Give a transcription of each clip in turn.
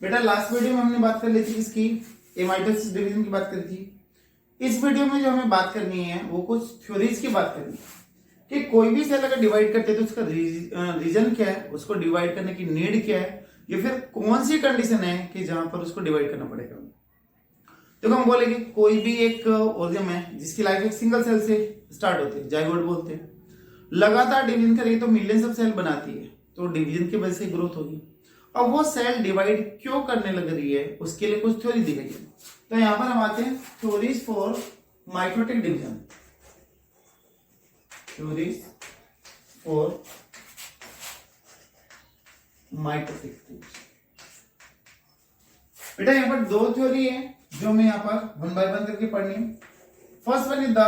बेटा last video में हमने बात कर ली थी किसकी, माइटोसिस डिवीजन की बात करी थी। इस वीडियो में जो हमें बात करनी है वो कुछ थ्योरीज की बात करनी है कि कोई भी सेल अगर डिवाइड करते हैं तो उसका रीजन क्या है, उसको डिवाइड करने की नीड क्या है, या फिर कौन सी कंडीशन है कि जहां पर उसको डिवाइड करना पड़ेगा। तो हम बोलेंगे कोई भी एक ऑर्गेनिज्म है जिसकी लाइफ एक सिंगल सेल से स्टार्ट होती है, जाइगोट बोलते हैं, लगातार डिवीजन करेगी तो मिलियंस ऑफ सेल बनाती है, तो डिवीजन की वजह से ग्रोथ होगी। अब वो सेल डिवाइड क्यों करने लग रही है उसके लिए कुछ थ्योरी दी गई है। तो यहां पर हम आते हैं theories for mitotic division. Theories for mitotic division. बेटा यहां पर दो थ्योरी है जो हमें यहां पर वन बाय वन करके पढ़नी है। First one is the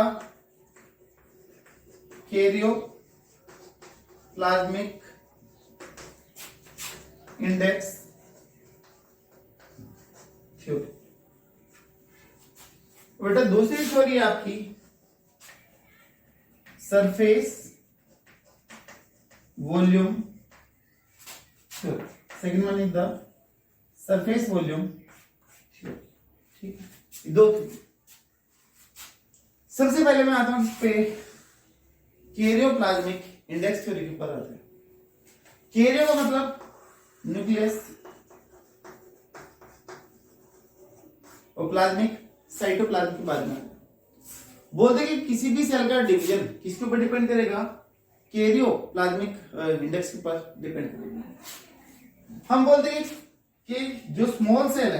karyoplasmic index theory. बेटा दूसरी थ्योरी है आपकी surface volume theory. Second one is the surface volume theory. ठीक है, दो थ्योरी। सबसे पहले मैं आता हूं इस पे कैरियोप्लाज्मिक इंडेक्स थ्योरी के ऊपर आते हैं। कैरियो का मतलब न्यूक्लियस और प्लाज्मिक साइटोप्लाज्म के बारे में बोलते कि किसी भी सेल का डिवीजन किसके ऊपर डिपेंड करेगा, कैरियोप्लाज्मिक इंडेक्स के ऊपर डिपेंड करेगा। हम बोलते हैं कि जो स्मॉल सेल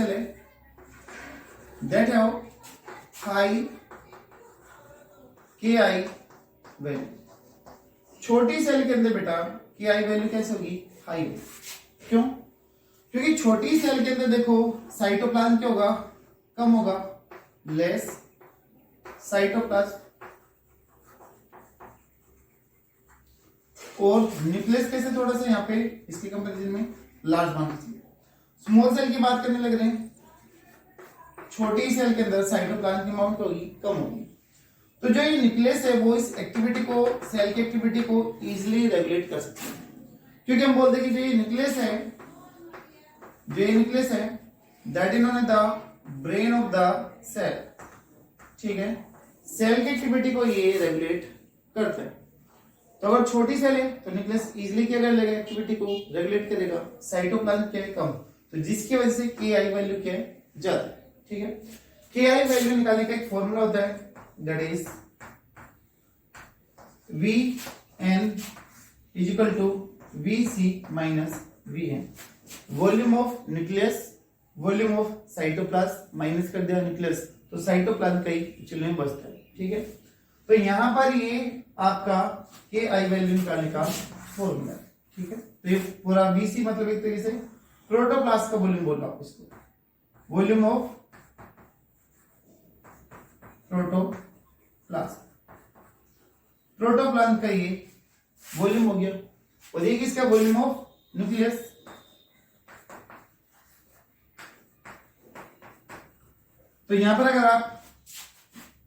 है that have high KI value. छोटी सेल के अंदर बेटा KI वैल्यू कैसे होगी, हाई होगी। क्यों? क्योंकि छोटी सेल के अंदर देखो साइटोप्लाज्म क्या होगा, कम होगा, लेस साइटोप्लाज्म, और न्यूक्लियस कैसे थोड़ा सा यहाँ पे इसके कंपैरिजन में लार्ज मानना चाहिए। स्मॉल सेल की बात करने लग रहे हैं, छोटी सेल के अंदर साइटोप्लाज्म की अमाउंट होगी, कम होगी। तो जो ये न्यूक्लियस है वो इस एक्टिविटी को, सेल की एक्टिविटी को इजीली रेगुलेट कर सकते हैं। क्योंकि हम बोलते हैं कि जो ये न्यूक्लियस है that is known as the brain of the cell. ठीक है, सेल की एक्टिविटी को ये रेगुलेट करता है। तो अगर छोटी सेल है तो न्यूक्लियस इजीली क्या कर लेगा, एक्टिविटी को रेगुलेट करेगा। साइटोप्लाज्म क्या है, कम, तो जिसकी वजह से KI वैल्यू क्या है, ज्यादा। ठीक है, KI वैल्यू निकालने का एक फॉर्मूला होता है that is VN is equal to VC minus VN। Volume of nucleus, volume of cytoplasm, minus कर दिया न्यूक्लियस तो साइटोप्लाज्म का ही एक्चुअली में बचता है। ठीक है, तो यहां पर ये आपका KI वैल्यू निकालने का फॉर्मूला है। ठीक है, तो ये पूरा VC मतलब एक तरीके से प्रोटोप्लास्ट का वॉल्यूम बोल रहा हूं इसको, वॉल्यूम ऑफ प्रोटोप्लाज्म का ये वॉल्यूम हो गया, और ये किसका वॉल्यूम ऑफ न्यूक्लियस। तो यहां पर अगर आप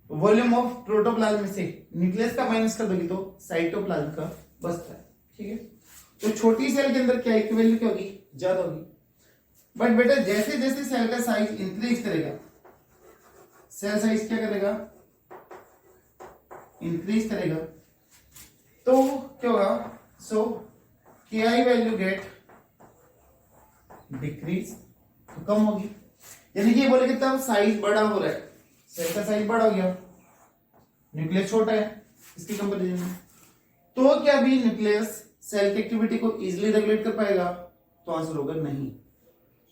वॉल्यूम ऑफ प्रोटोप्लाज्म में से न्यूक्लियस का माइनस कर दोगे तो साइटोप्लाज्म का बचता है। ठीक है, तो छोटी सेल के अंदर क्या की वैल्यू क्या होगी, ज्यादा होगी। बट बेटा जैसे जैसे सेल का साइज इंक्रीज करेगा, सेल साइज क्या करेगा, इंक्रीज करेगा, तो क्या होगा, सो KI वैल्यू गेट डिक्रीज, तो कम होगी। यानी कि ये बोले कि तब साइज बड़ा हो रहा है, सेल का साइज बड़ा हो गया, न्यूक्लियस छोटा है इसकी कंपैरिजन में, तो क्या भी न्यूक्लियस सेल की एक्टिविटी को इजीली रेगुलेट कर पाएगा, तो आंसर होगा नहीं।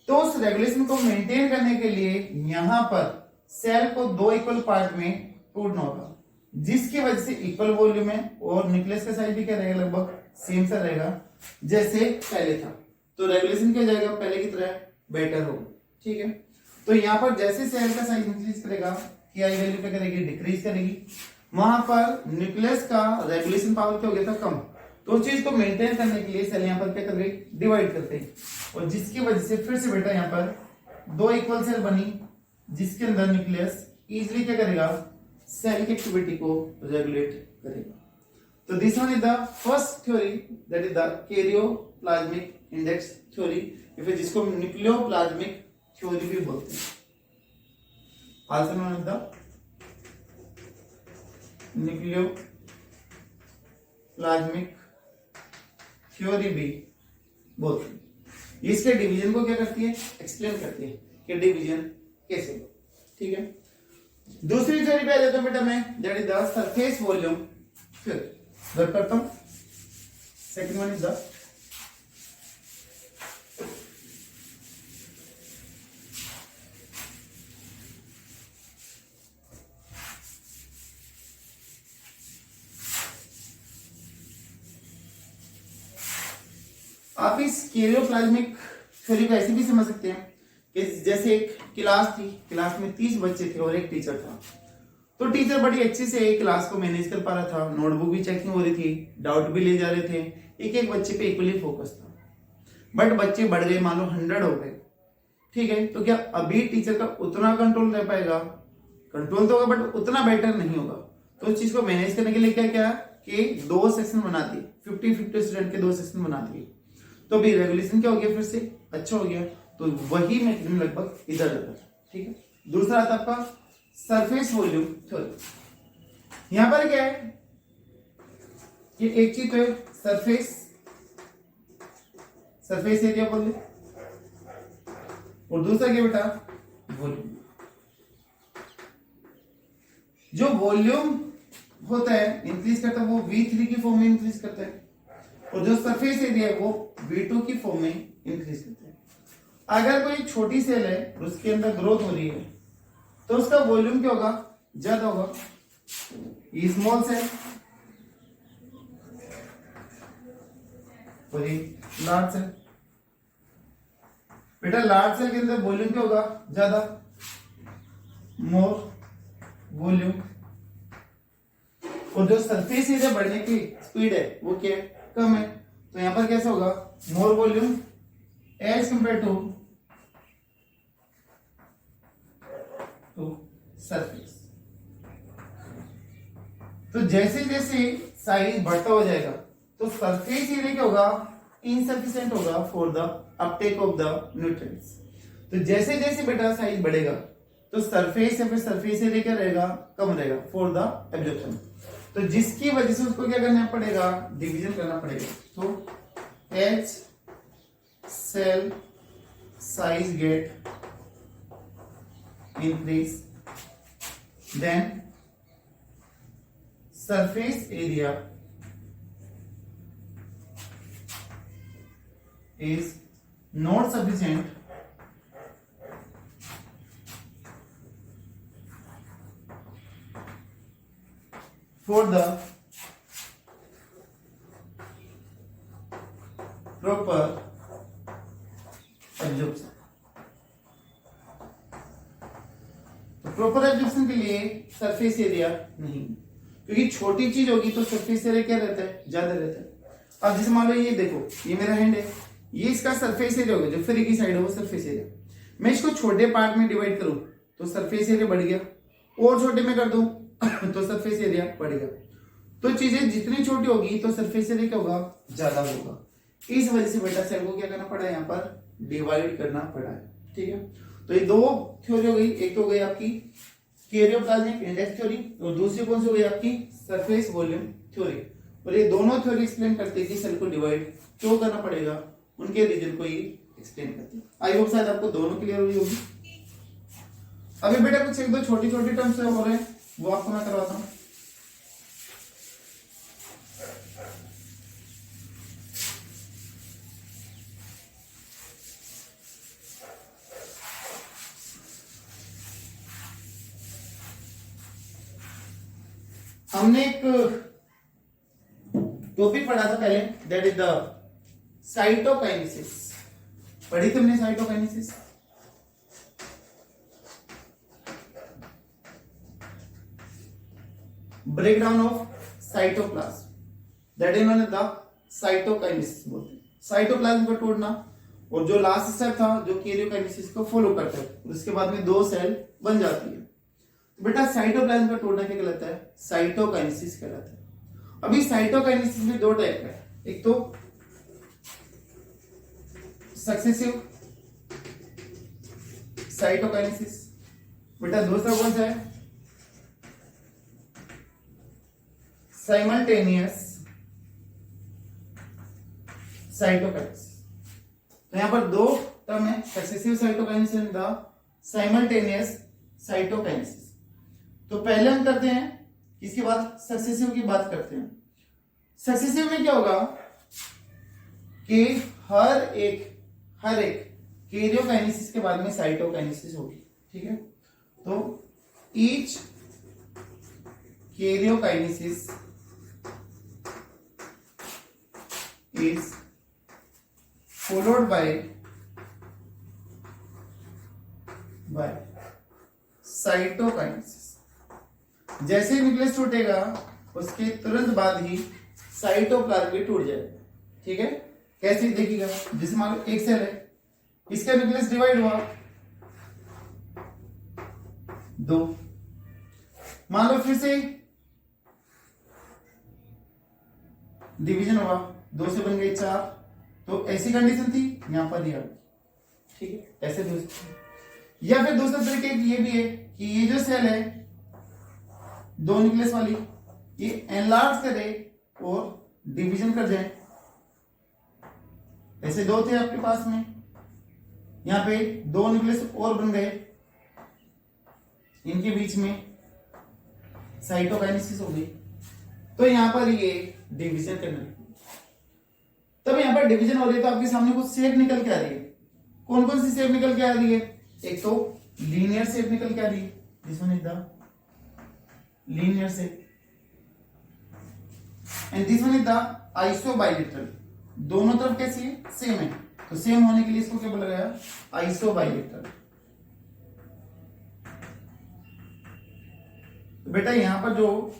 तो उस रेगुलेशन को मेंटेन करने के लिए यहां पर सेल को दो इक्वल पार्ट में तोड़ना होगा, जिसकी वजह से इक्वल वॉल्यूम है और न्यूक्लियस का साइज भी क्या रहेगा, लगभग सेम सा रहेगा जैसे पहले था। तो रेगुलेशन क्या जाएगा, पहले की तरह बेटर होगा। ठीक है, तो यहां पर जैसे सेल का साइज इंक्रीज करेगा KI वैल्यू क्या करेगी, डिक्रीज करेगी। वहां पर न्यूक्लियस का रेगुलेशन पावर क्या हो गया था, कम। तो उस चीज को मेंटेन करने के लिए सेल यहां पर क्या कर गई, डिवाइड करते हैं, और जिसकी वजह से फिर से बेटा यहां पर दो इक्वल सेल बनी, जिसके अंदर न्यूक्लियस इजीली क्या करेगा, सेल की एक्टिविटी को रेगुलेट करेगा। तो this one is the first theory, that is the karyoplasmic index theory, या फिर जिसको न्यूक्लियोप्लाज्मिक थ्योरी भी बोलते हैं। Also known as the nucleoplasmic theory भी बोलते हैं। इसके डिवीजन को क्या करती है, एक्सप्लेन करती है कि डिवीजन कैसे हो। ठीक है, दूसरी थ्योरी पे आ जाता हूं बेटा मैं, that is the surface volume theory. Work करता हूं। सेकंड वन इज द आप इस कैरियोप्लाज्मिक थ्योरी को ऐसे भी समझ सकते हैं कि जैसे एक क्लास थी, क्लास में 30 बच्चे थे और एक टीचर था। तो टीचर बड़ी अच्छे से क्लास को मैनेज कर पा रहा था, नोटबुक भी चेकिंग हो रही थी, डाउट भी ले जा रहे थे, एक एक बच्चे पे इक्वली फोकस था। बट बच्चे बढ़ गए, मान लो 100 हो गए। ठीक है, तो क्या अभी टीचर का उतना कंट्रोल रह पाएगा? कंट्रोल तो होगा बट उतना बेटर नहीं होगा। तो उस चीज को मैनेज करने के लिए क्या क्या कि 2 सेक्शन बना दिए, 50-50 स्टूडेंट के 2 सेक्शन बना दिए। तो अभी रेगुलेशन क्या हो गया, फिर से अच्छा हो गया। तो वही मैक्सिमम लगभग इधर जाता है। ठीक है, दूसरा आता आपका सरफेस वॉल्यूम थ्योरी। यहां पर क्या है, ये एक चीज तो है सरफेस एरिया बोल दे, और दूसरा क्या बेटा, वॉल्यूम। जो वॉल्यूम होता है इंक्रीज करता है वो V3 की फॉर्म में इंक्रीज करता है, और जो सरफेस एरिया है वो V2 की फॉर्म में इंक्रीज करता है। अगर कोई छोटी सेल है और उसके अंदर ग्रोथ हो रही है तो उसका वॉल्यूम क्या होगा, ज्यादा होगा। स्मॉल सेल और लार्ज सेल, बेटा लार्ज सेल के अंदर वॉल्यूम क्या होगा, ज्यादा, मोर वॉल्यूम। और जो सरफेस एरिया बढ़ने की स्पीड है वो क्या है, कम है। तो यहां पर कैसा होगा, more volume as compare to surface. तो जैसे जैसे साइज बढ़ता हो जाएगा तो सरफेस एरिया क्या होगा, इनसफिशिएंट होगा for the Uptake of the nutrients. तो जैसे जैसे बेटा साइज बढ़ेगा तो सरफेस या फिर सरफेस एरिया क्या रहेगा, कम रहेगा फॉर द एब्जॉर्प्शन। तो जिसकी वजह से उसको क्या करना पड़ेगा, डिवीजन करना पड़ेगा। तो each cell size get increase, then surface area is not sufficient for the proper absorption। Proper absorption के लिए सरफेस एरिया नहीं, क्योंकि छोटी चीज होगी तो सरफेस एरिया क्या रहता है, ज्यादा रहता है। अब जैसे मान लो ये देखो, ये मेरा हैंड है, ये इसका सरफेस एरिया होगा, जो फ्री की साइड है वो सरफेस एरिया। मैं इसको छोटे पार्ट में डिवाइड करूं तो सरफेस एरिया बढ़ गया, और छोटे में कर दूं तो सरफेस एरिया बढ़ गया। तो चीजें जितनी छोटी होगी तो सरफेस एरिया क्या होगा, ज्यादा होगा। इस वजह से बेटा सेल को क्या करना पड़ा है, यहाँ पर डिवाइड करना पड़ा है। ठीक है, तो ये 2 थ्योरी हो गई, एक तो हो गई आपकी कैरियोप्लाज्मिक इंडेक्स थ्योरी और दूसरी कौन सी हो गई आपकी सरफेस वॉल्यूम थ्योरी। और ये दोनों थ्योरी एक्सप्लेन करते हैं कि सेल को डिवाइड क्यों करना पड़ेगा, उनके रीजन को ये एक्सप्लेन करते हैं। आई होप शायद आपको दोनों क्लियर हुई होगी। अभी बेटा कुछ 1-2 छोटी छोटी टर्म्स हो रहे हैं वो आपको मैं करवाता हूँ। हमने एक टॉपिक पढ़ा था पहले, दैट इज द साइटोकाइनेसिस। पढ़ी थी हमने cytokinesis. Breakdown of cytoplasm, that is known as the cytokinesis बोलते हैं। साइटोप्लाज्म को तोड़ना, और जो लास्ट स्टेप था जो कैरियोकाइनेसिस को फॉलो करता है, उसके बाद में 2 सेल बन जाती है। बेटा साइटोप्लाज्म का तोड़ना क्या कहलाता है, साइटोकाइनेसिस कहलाता है। अभी साइटोकाइनेसिस में दो टाइप है, एक तो सक्सेसिव साइटोकाइनेसिस, बेटा दूसरा कौन सा है साइमल्टेनियस साइटोकाइनेसिस। तो यहां पर दो टर्म है, successive cytokinesis and the simultaneous cytokinesis. तो पहले हम करते हैं इसके बाद सक्सेसिव की बात करते हैं। सक्सेसिव में क्या होगा कि हर एक कैरियोकाइनेसिस के बाद में साइटोकाइनेसिस होगी, ठीक है। तो each karyokinesis is followed by cytokinesis. जैसे ही न्यूक्लियस टूटेगा उसके तुरंत बाद ही साइटोप्लाज्म भी टूट जाएगा, ठीक है। कैसे देखिएगा, जैसे मान लो एक सेल है, इसका न्यूक्लियस डिवाइड हुआ दो, मान लो फिर से डिवीजन हुआ, दो से बन गई चार, तो ऐसी कंडीशन थी यहां पर दिया, ठीक है। ऐसे दोस्तों, या फिर दूसरा तरीके ये भी है कि ये जो सेल है दो न्यूक्लियस वाली, ये एनलार्ज करे और डिवीजन कर जाए। ऐसे दो थे आपके पास में, यहां पे दो न्यूक्लियस और बन गए, इनके बीच में साइटोकाइनेसिस हो गई, तो यहां पर ये डिवीजन करने लगी। तब यहां पर डिवीजन हो रही है तो आपके सामने कुछ शेप निकल के आ रही है। कौन कौन सी शेप निकल के आ रही है? एक तो लीनियर शेप निकल के आ रही है, this one is the linear shape, and this one is the isobilateral. दोनों तरफ कैसी है? सेम है, तो सेम होने के लिए इसको क्या बोला गया? आइसोबाइलेटरल। तो बेटा यहां पर जो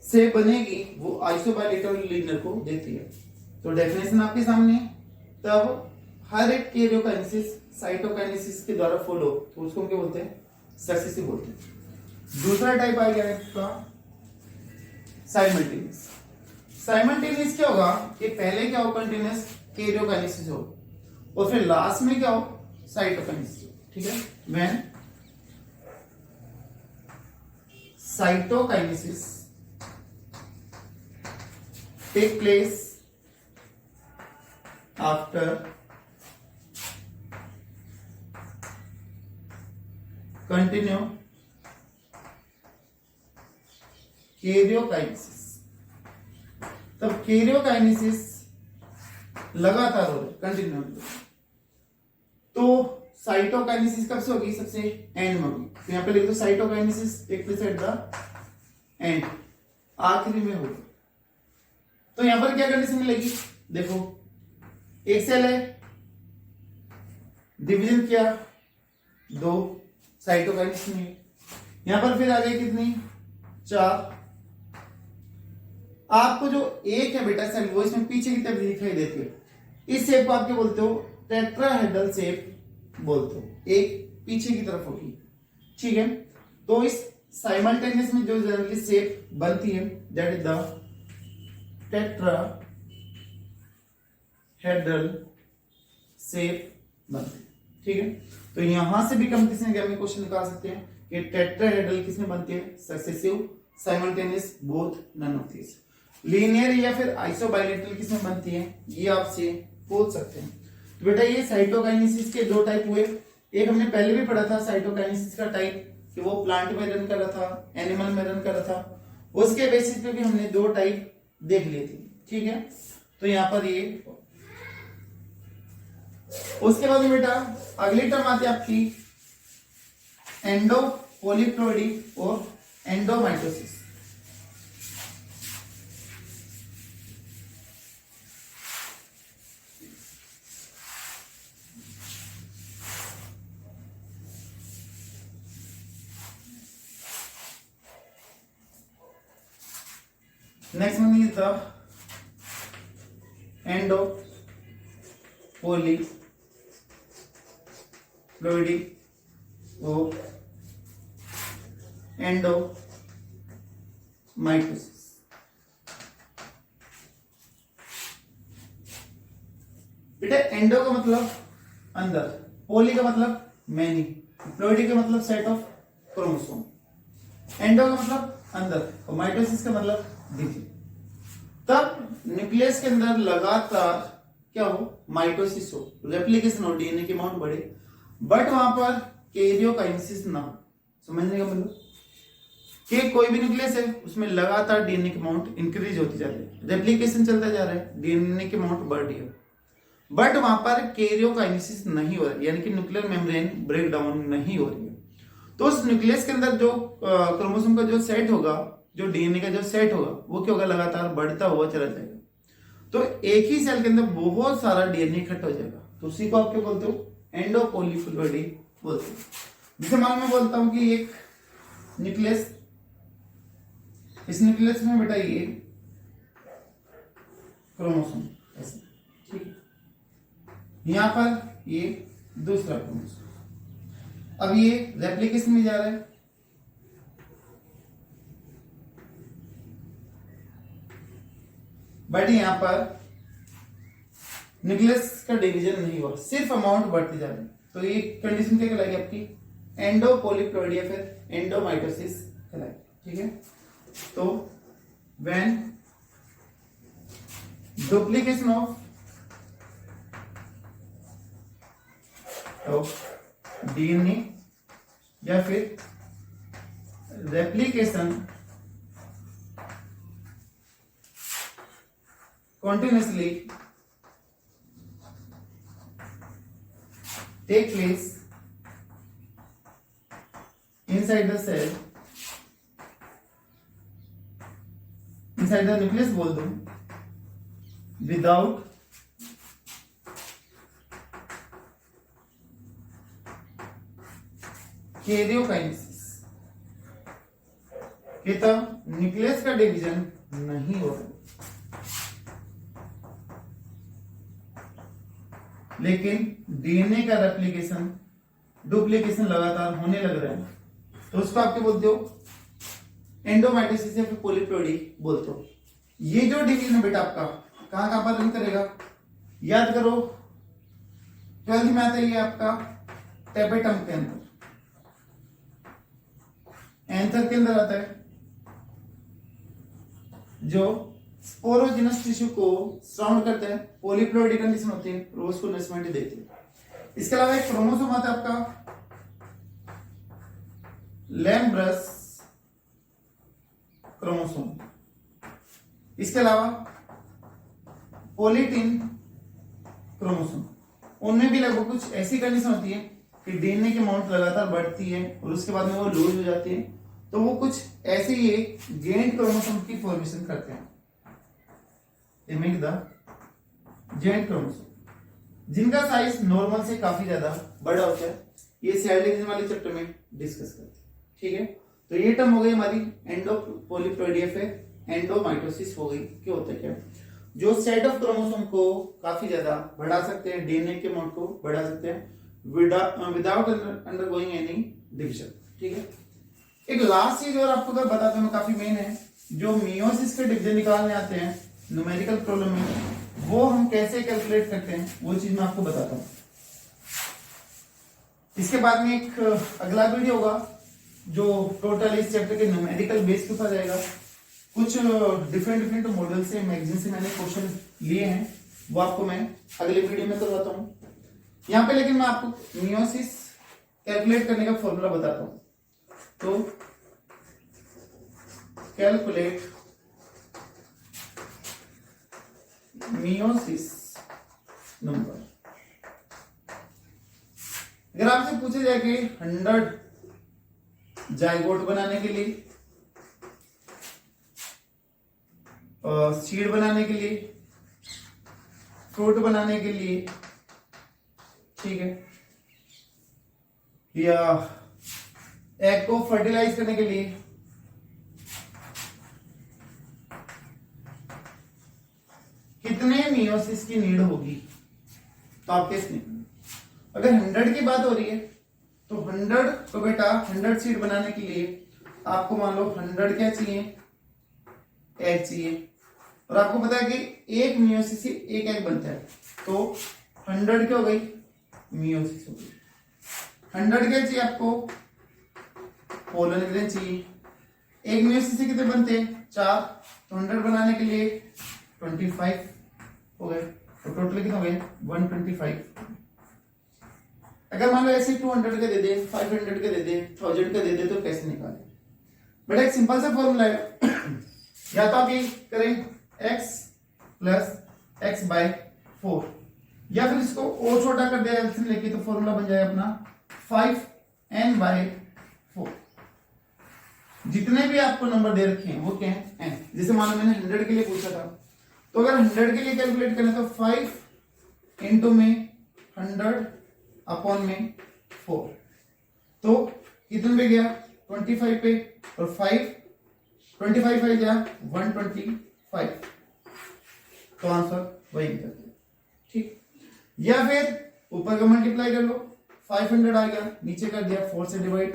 शेप बनेगी वो आइसोबाइलेटरल लीनियर को देती है। तो डेफिनेशन आपके सामने। तब हर एक कैरियोकाइनेसिस साइटोकाइनेसिस के द्वारा फॉलो, तो उसको हम क्या बोलते हैं? सक्सेसिव बोलते हैं। दूसरा टाइप आ गया इसका साइमल्टेनियस। साइमल्टेनियस क्या होगा कि पहले क्या हो? कंटिन्यूअस कैरियोकाइनेसिस हो और फिर लास्ट में क्या हो? साइटोकाइनेसिस हो, ठीक है। When cytokinesis take place after continue karyokinesis. तब कैरियोकाइनेसिस लगातार हो रहा है, कंटिन्यू। तो साइटोकाइनेसिस कब से होगी? सबसे एंड में होगी। तो यहां पे लिख दो cytokinesis take place at the end, आखिरी में होगी। तो यहां पर क्या कंडीशन मिलेगी? देखो एक सेल है, डिवीजन किया दो, साइटोकाइनेसिस में। यहां पर फिर आ गई कितनी? चार। आपको जो एक है बेटा सेल, वो इसमें पीछे की तरफ दिखाई देती है। इस शेप को आप क्या बोलते हो? टेट्राहेड्रल शेप बोलते हो, एक पीछे की तरफ होगी, ठीक है। तो इस साइमल्टेनियस में जो जनरली शेप बनती है that is the tetrahedral shape बनती है, ठीक है। तो यहां से भी कंपटीशन एग्जाम में क्वेश्चन निकाल सकते हैं कि टेट्राहेड्रल किसमें बनती है? Successive, simultaneous, both, none of this. Linear या फिर आइसोबाइलेटरल किसमें बनती है? ये आपसे पूछ सकते हैं। तो बेटा ये साइटोकाइनेसिस के दो टाइप हुए। एक हमने पहले भी पढ़ा था साइटोकाइनेसिस का टाइप, कि वो प्लांट में रन कर रहा था, एनिमल में रन कर रहा था। उसके बेसिस पे भी हमने दो टाइप देख लिए थे, ठीक है। तो यहां पर ये, उसके बाद बेटा अगली टर्म आती है आपकी एंडोपोलिप्लोइडी और एंडोमाइटोसिस। Next one is the endopolyploidy or endomitosis. बेटा एंडो का मतलब अंदर, पोली का मतलब मैनी, प्लॉइडी का मतलब सेट ऑफ क्रोमोसोम। एंडो का मतलब अंदर और माइटोसिस का मतलब देखिए, तब न्यूक्लियस के अंदर लगातार क्या हो, माइटोसिस हो, रेप्लिकेशन हो, डीएनए की अमाउंट बढ़े, बट वहां पर कैरियोकाइनेसिस ना हो। समझने का मतलब कि कोई भी न्यूक्लियस है उसमें लगातार डीएनए की अमाउंट इंक्रीज होती जा रही है, रेप्लिकेशन चलता जा रहा है, डीएनए की अमाउंट बढ़ रही है, बट वहां पर कैरियोकाइनेसिस नहीं हो रहा है, यानी कि न्यूक्लियर मेम्ब्रेन ब्रेक डाउन नहीं हो रही है। तो उस न्यूक्लियस के अंदर जो क्रोमोसोम का जो सेट होगा, जो डीएनए का जो सेट होगा, वो क्या होगा, लगातार बढ़ता हुआ चला जाएगा। तो एक ही सेल के अंदर बहुत सारा डीएनए इकट्ठा हो जाएगा, तो उसी को आप क्या बोलते हो, एंडोपोलिप्लॉइडी बोलते हो। जैसे मान मैं बोलता हूं कि एक न्यूक्लियस, इस न्यूक्लियस में बेटा ये क्रोमोसोम ऐसे, ठीक है, यहां पर ये दूसरा क्रोमोसोम, अब ये रेप्लिकेशन में जा रहा है, बट यहां पर न्यूक्लियस का डिवीजन नहीं हुआ, सिर्फ अमाउंट बढ़ती जा रही है। तो ये कंडीशन क्या कहलाएगी आपकी, एंडोपोलिप्लॉइडी या फिर एंडोमाइटोसिस कहलाएगी। ठीक है, तो व्हेन डुप्लीकेशन ऑफ डीएनए या फिर replication continuously take place inside the cell, inside the nucleus बोल दो, without कैरियोकाइनेसिस, कि तब न्यूक्लियस का डिवीजन नहीं हो रहा, लेकिन डीएनए का रेप्लिकेशन डुप्लीकेशन लगातार होने लग रहा है, तो उसको आप क्या बोलते हो, एंडोमाइटोसिस या फिर पोलिप्लॉइडी बोलते हो। ये जो डिवीजन है बेटा आपका कहां कहां पर लिंक करेगा, याद करो 12th में आता है ये आपका टेपेटम के अंदर, एंथर के अंदर आता है, जो स्पोरोजिनस टिश्यू को सराउंड करते हैं, पोलिप्लॉइडी कंडीशन होती है, रोज को नरिशमेंट देती है। इसके अलावा एक क्रोमोसोम आता है आपका लैम्ब्रस क्रोमोसोम, इसके अलावा पोलिटिन क्रोमोसोम, उनमें भी लगभग कुछ ऐसी कंडीशन होती है कि डीएनए की अमाउंट लगातार बढ़ती है और उसके बाद में वो लूज हो जाती है, तो वो कुछ ऐसे ही जॉइंट क्रोमोसोम की फॉर्मेशन करते हैं, जॉइंट क्रोमोसोम, जिनका साइज नॉर्मल से काफी ज्यादा बड़ा होता है। ये सेल डिवीजन वाले चैप्टर में डिस्कस करते हैं। ठीक है, तो ये टर्म हो गई हमारी एंडोपोलिप्लॉइडी या फिर एंडोमाइटोसिस हो गई। क्या होता है, क्या जो सेट ऑफ क्रोमोसोम को काफी ज्यादा बढ़ा सकते हैं, डीएनए के अमाउंट को बढ़ा सकते हैं विदाउट अंडरगोइंग एनी डिवीजन। ठीक है, एक लास्ट चीज और आपको अगर बताता हूं, काफी मेन है, जो मियोसिस के डिवीजन निकालने आते हैं न्यूमेरिकल प्रॉब्लम में, वो हम कैसे कैलकुलेट करते हैं वो चीज मैं आपको बताता हूं। इसके बाद में एक अगला वीडियो होगा जो टोटल इस चैप्टर के न्यूमेरिकल बेस के ऊपर रहेगा। कुछ डिफरेंट मॉडल से मैगजीन से मैंने क्वेश्चन लिए हैं, वो आपको मैं अगले वीडियो में करवाता हूं। यहाँ पे लेकिन मैं आपको मियोसिस कैलकुलेट करने का फॉर्मूला बताता हूं। तो कैलकुलेट मियोसिस नंबर, अगर आपसे पूछे जाए कि 100 जाइगोट बनाने के लिए, सीड बनाने के लिए, फ्रूट बनाने के लिए, ठीक है, या एग को फर्टिलाइज करने के लिए, कितने मियोसिस की नीड होगी, तो आपके इसमें अगर 100 की बात हो रही है तो 100 तो बेटा 100 सीड बनाने के लिए आपको मान लो 100 क्या चाहिए, एग चाहिए, और आपको पता है कि एक मियोसिस से एक एग बनता है, तो 100 क्या हो गई, मियोसिस हो गई। 100 क्या चाहिए आपको, पोलर न्यूक्लियन चाहिए। एक मियोसिस से कितने बनते हैं, 4, तो 100 बनाने के लिए 25 हो गए, तो टोटल कितने हो गए, 125। अगर मान लो ऐसे 200 के दे दे, 500 के दे दे, 1000 के दे दे, तो कैसे निकाले? बेटा एक सिंपल सा फॉर्मूला है या तो आप ये करें x प्लस एक्स बाय 4, या फिर इसको और छोटा कर दिया एलसीएम लेके, तो फॉर्मूला बन जाए अपना 5n बाय 4। जितने भी आपको नंबर दे रखे हैं वो क्या है, n। जैसे मान लो मैंने 100 के लिए पूछा था, तो अगर 100 के लिए कैलकुलेट करें तो 5 इंटू में 100 अपॉन में 4, तो कितने पे गया, 25 पे, और 25 पे गया 125, तो आंसर वही निकल गया। ठीक, या फिर ऊपर का मल्टीप्लाई कर लो, 500 आ गया, नीचे कर दिया 4 से डिवाइड,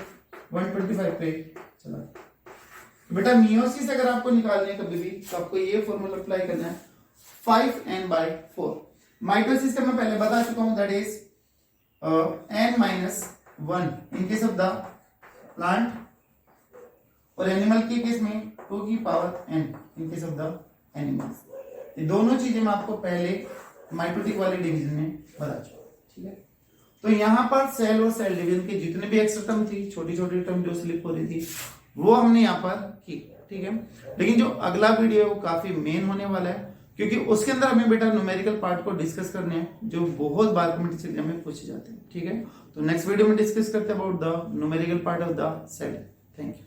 125 पे चला। तो बेटा मियोसिस अगर आपको निकालने है कभी भी, तो आपको ये फॉर्मूला अप्लाई करना है 5n बाय 4। माइटोसिस का मैं पहले बता चुका हूं, that is n minus 1 in case of the plant, और एनिमल के केस में 2 की power n in case of the animals. ये दोनों चीजें मैं आपको पहले माइटोटिक वाले डिवीजन में बता चुका। ठीक है, तो यहां पर सेल और सेल डिवीजन के जितने भी एक्स्ट्रा टर्म थी, छोटी छोटी टर्म जो स्लिप हो रही थी, वो हमने यहाँ पर की। ठीक है, लेकिन जो अगला वीडियो है वो काफी मेन होने वाला है, क्योंकि उसके अंदर हमें बेटा न्यूमेरिकल पार्ट को डिस्कस करने हैं, जो बहुत बार कॉम्पिटिटिव एग्जाम में पूछे जाते हैं। ठीक है, तो नेक्स्ट वीडियो में डिस्कस करते हैं about the numerical part of the cell. Thank you.